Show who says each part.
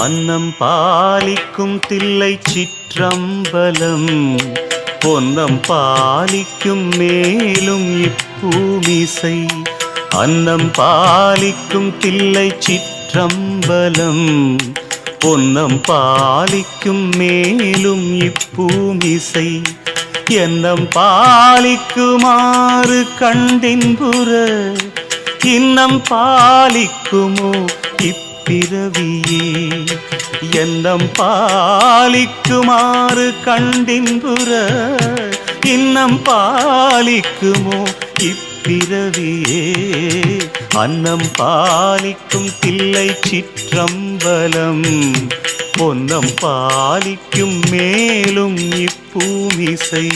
Speaker 1: அன்னம் பாலிக்கும் தில்லை சிற்றம்பலம் பொன்னம் பாலிக்கும் மேலும் இப்பூமிசை. அன்னம் பாலிக்கும் தில்லை சிற்றம்பலம் பொன்னம் பாலிக்கும் மேலும் இப்பூமிசை. எண்ணம் பாலிக்குமாறு கண்டின்புற இன்னம் பாலிக்குமோ இப்பிறவியே. எண்ணம் பாலிக்குமாறு கண்டின்புற இன்னம் பாலிக்குமோ இப்பிறவியே. அன்னம் பாலிக்கும் தில்லை சிற்றம்பலம் பொன்னம் பாலிக்கும் மேலும் இப்பூமிசை.